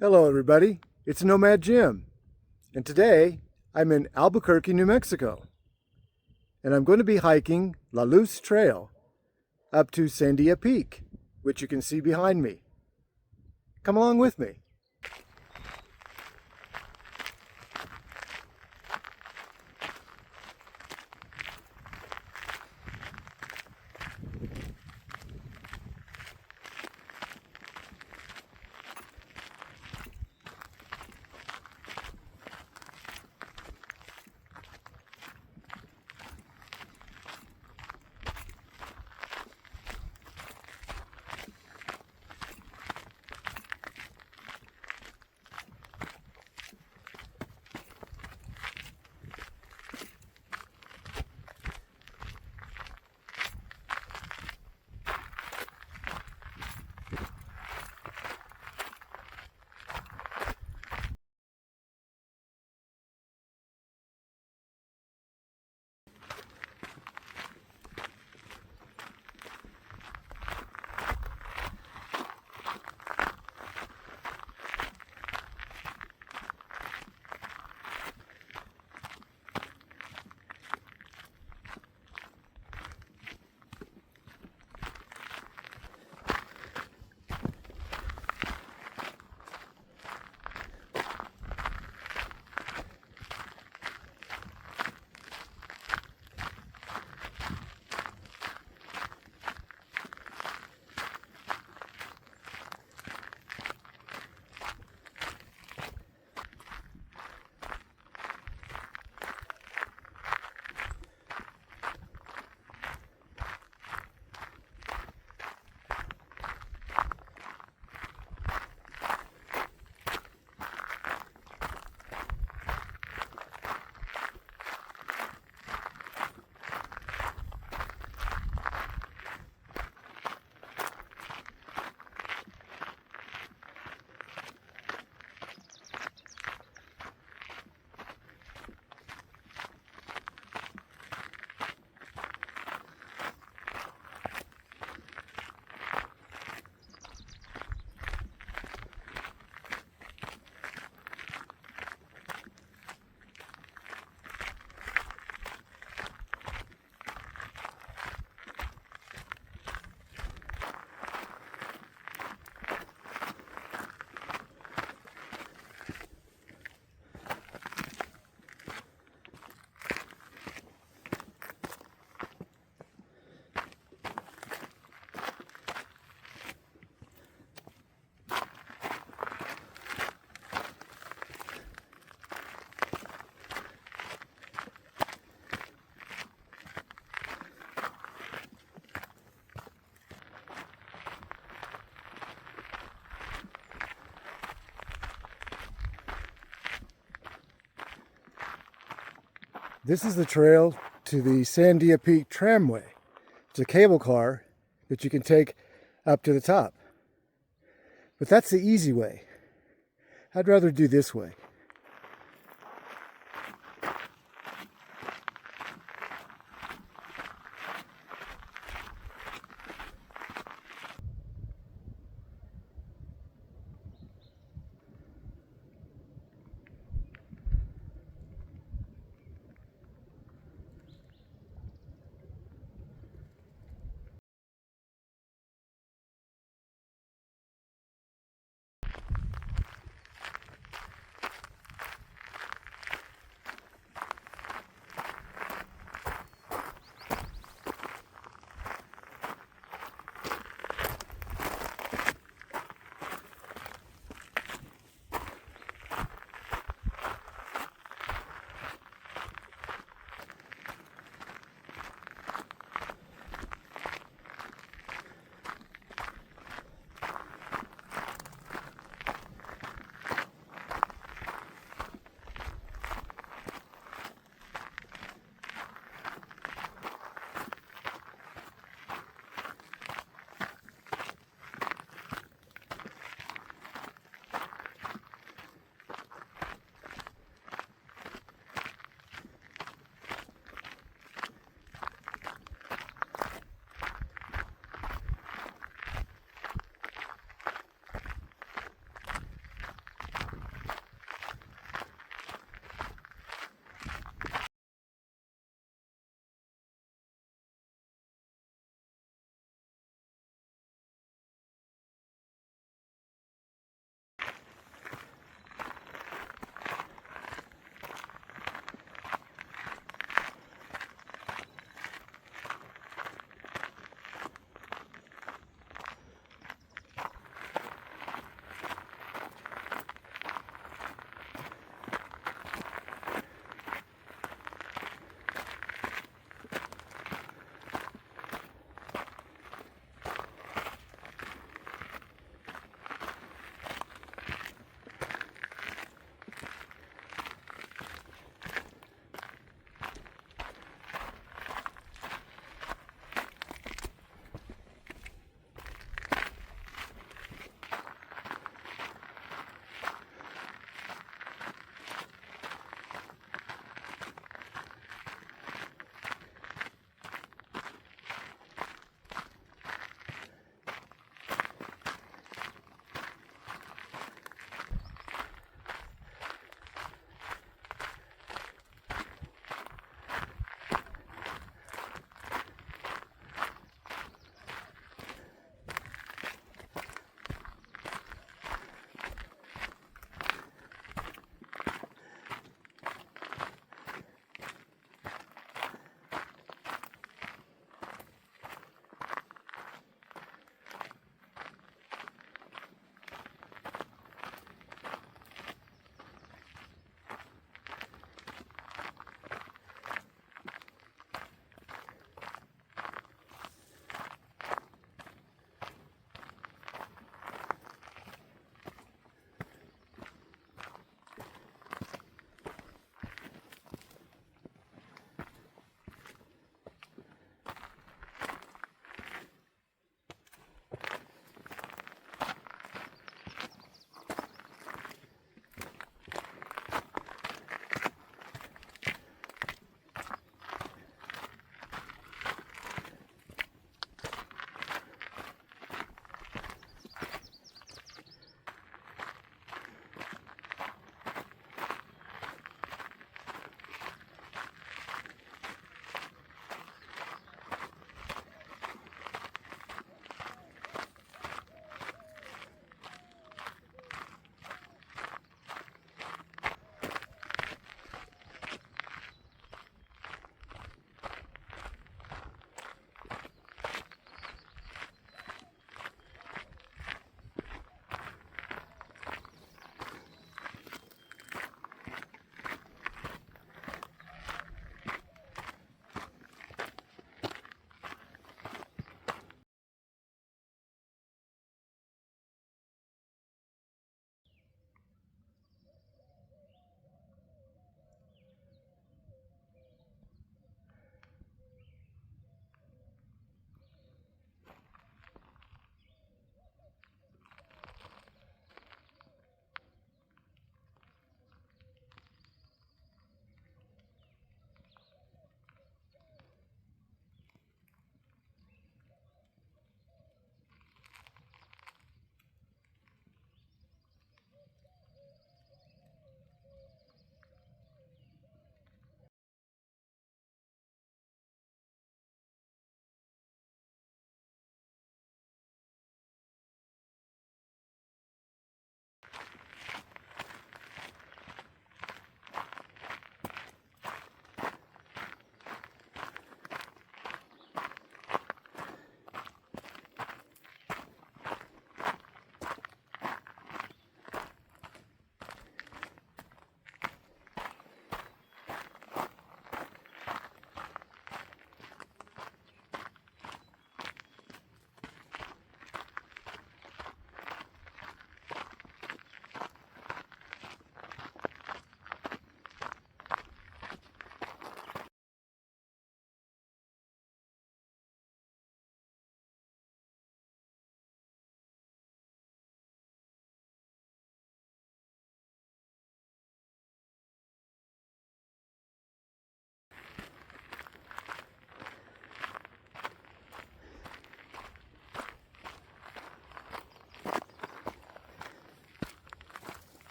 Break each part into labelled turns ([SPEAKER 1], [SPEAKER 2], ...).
[SPEAKER 1] Hello everybody, it's Nomad Jim, and today I'm in Albuquerque, New Mexico, and I'm going to be hiking La Luz Trail up to Sandia Peak, which you can see behind me. Come along with me. This is the trail to the Sandia Peak Tramway. It's a cable car that you can take up to the top. But that's the easy way. I'd rather do this way.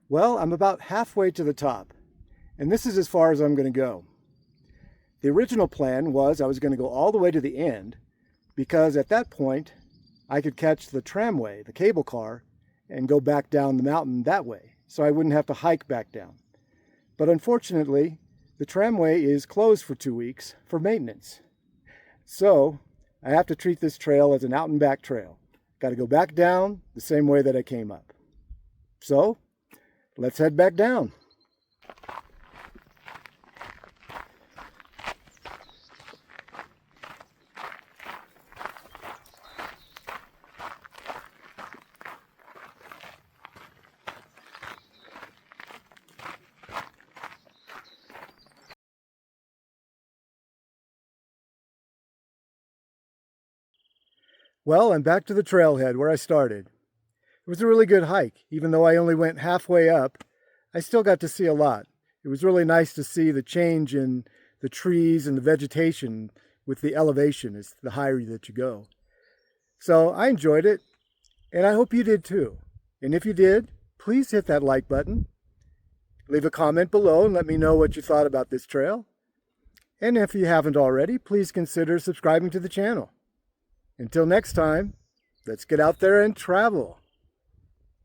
[SPEAKER 1] Well, I'm about halfway to the top, and this is as far as I'm going to go. The original plan was I was going to go all the way to the end, because at that point I could catch the tramway, the cable car, and go back down the mountain that way, so I wouldn't have to hike back down. But unfortunately, the tramway is closed for 2 weeks for maintenance. So I have to treat this trail as an out and back trail. Got to go back down the same way that I came up. So let's head back down. Well, I'm back to the trailhead where I started. It was a really good hike. Even though I only went halfway up, I still got to see a lot. It was really nice to see the change in the trees and the vegetation with the elevation as the higher that you go. So I enjoyed it, and I hope you did too. And if you did, please hit that like button. Leave a comment below and let me know what you thought about this trail. And if you haven't already, please consider subscribing to the channel. Until next time, let's get out there and travel.